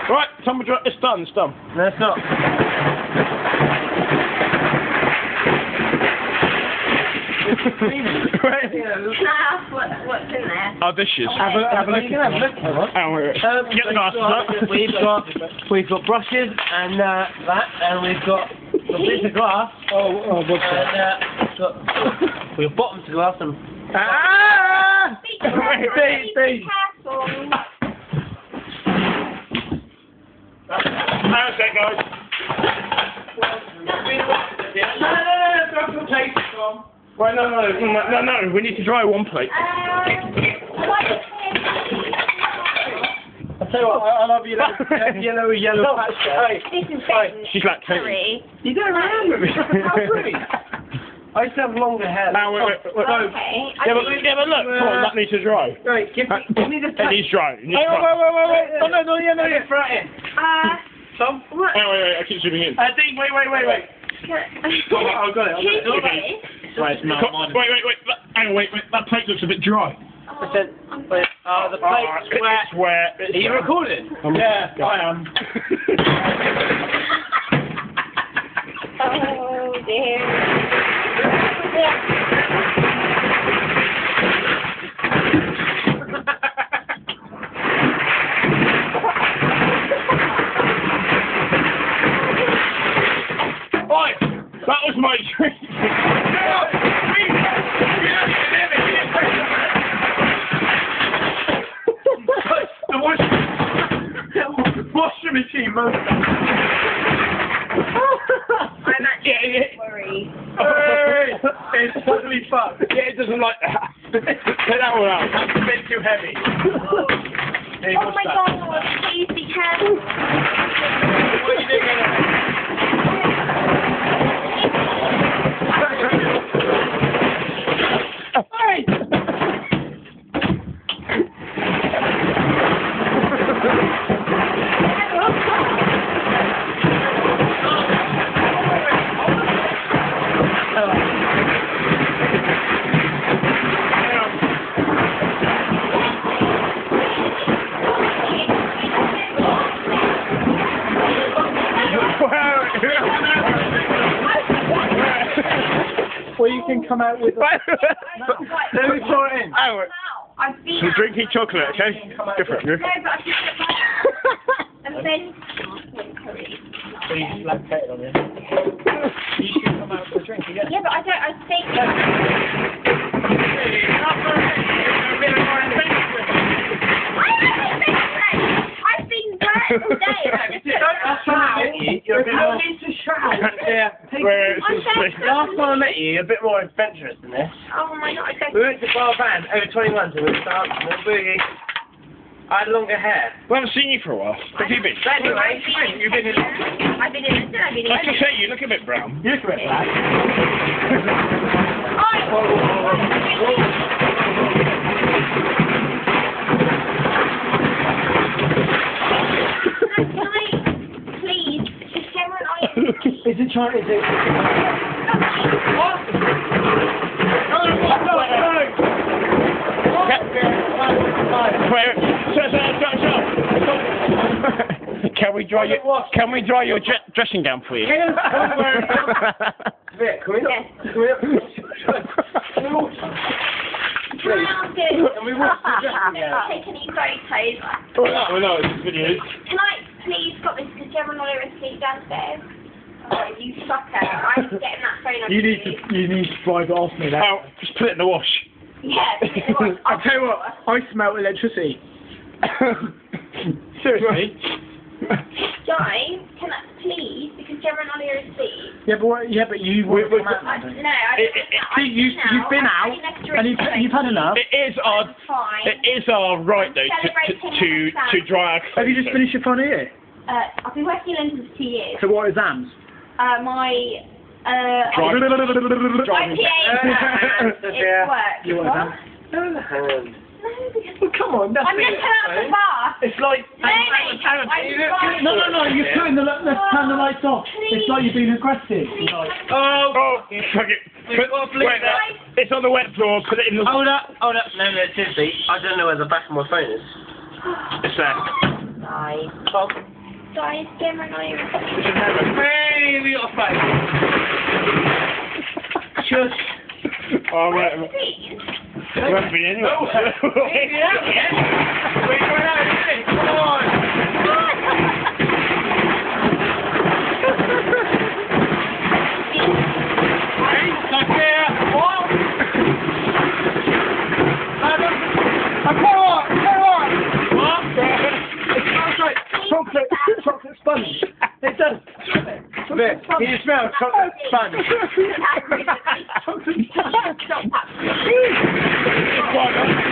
Right, Tumble dry. It's done. It's done. No, it's not. Right. What's in there? Our dishes. Have a look. Hang on, wait. Get the glasses up. We've got brushes and that, and we've got a bit of glass. What's that? And we've got bottoms to glass and. Ah! Be careful. How's that, guys? Don't take it, Tom. Right, no, we need to dry one plate. I'll tell you what, I love you, that yellow patch there. This is She's like Katie. You don't remember me? How pretty. I used to have longer hair. Now, wait. Okay. Yeah, but look, come on, that needs to dry. Right, give me the It needs dry. It needs Wait. dry. Oh, no, throw it in. Tom? What? Wait, I keep zooming in. Dean, wait. I've got it. Okay. Right, it's not mine. Wait. Hang on, wait. That plate looks a bit dry. The plate's It's wet. Are you recording? Yeah, I am. Oh dear. Oi! That was my drink! The washing machine most I'm actually worried. It's totally fucked. Yeah, it doesn't like that. Take that one out. That's a bit too heavy. Hey, Oh my god, please be careful. What are you doing? Hey! Well, you can come out with a... Let me throw it in. I've been Some drinking chocolate, okay? Different. No, but I just and then Please, lactated on you. You should come out for a drink again. yeah, but I think I've been wet all day. You're a bit more... Yeah. Last time I met you, you're a bit more adventurous than this. Oh my god, We went to bar band over 21 so we started more boogie. I had longer hair. We haven't seen you for a while. Where have you been? But anyway, you've been in. I've been in London, I've been in I can say you look a bit brown. You look a bit black. Please, just Gemma and I. Is it trying? Is it? Can we dry your dressing gown for you? Vic, can we not? Yes. Can we not? Can we watch the dressing gown? Take any photos. Well, no, it's videos. Can I please got this because Gemma and Oliver asleep downstairs? Oh, you sucker. I'm getting that phone on You need to drive it off me. That. Oh, just put it in the wash. Yeah. I'll tell you what, I smell electricity. Seriously? Guys, can I please, because Gemma and Ollie are asleep. Yeah, but you won't come out. No, You've been out and you've had enough. It is our right though to dry our clothes. Have you just finished your final year? I've been working in London for 2 years. So what exams? My Driving. IPA it's work. You want exams? Well, come on, that's I'm just turning up the bar. It's like... No, you're putting the let's turn the lights off. Please. It's like you're being aggressive. Please. Oh, fuck it. It's on the wet floor, put it in the... Hold up. No, seriously, I don't know where the back of my phone is. It's there. Nice. Tom, guys. Gemma and I are Hey, we got a fight. Shush. Oh, mate. Please. It won't be anyway. We're going out, isn't it? Come on. Hey, stuck there. What? What? It smells like chocolate sponge. It does. Vic, can you smell chocolate sponge? Stop that. Chocolate sponge.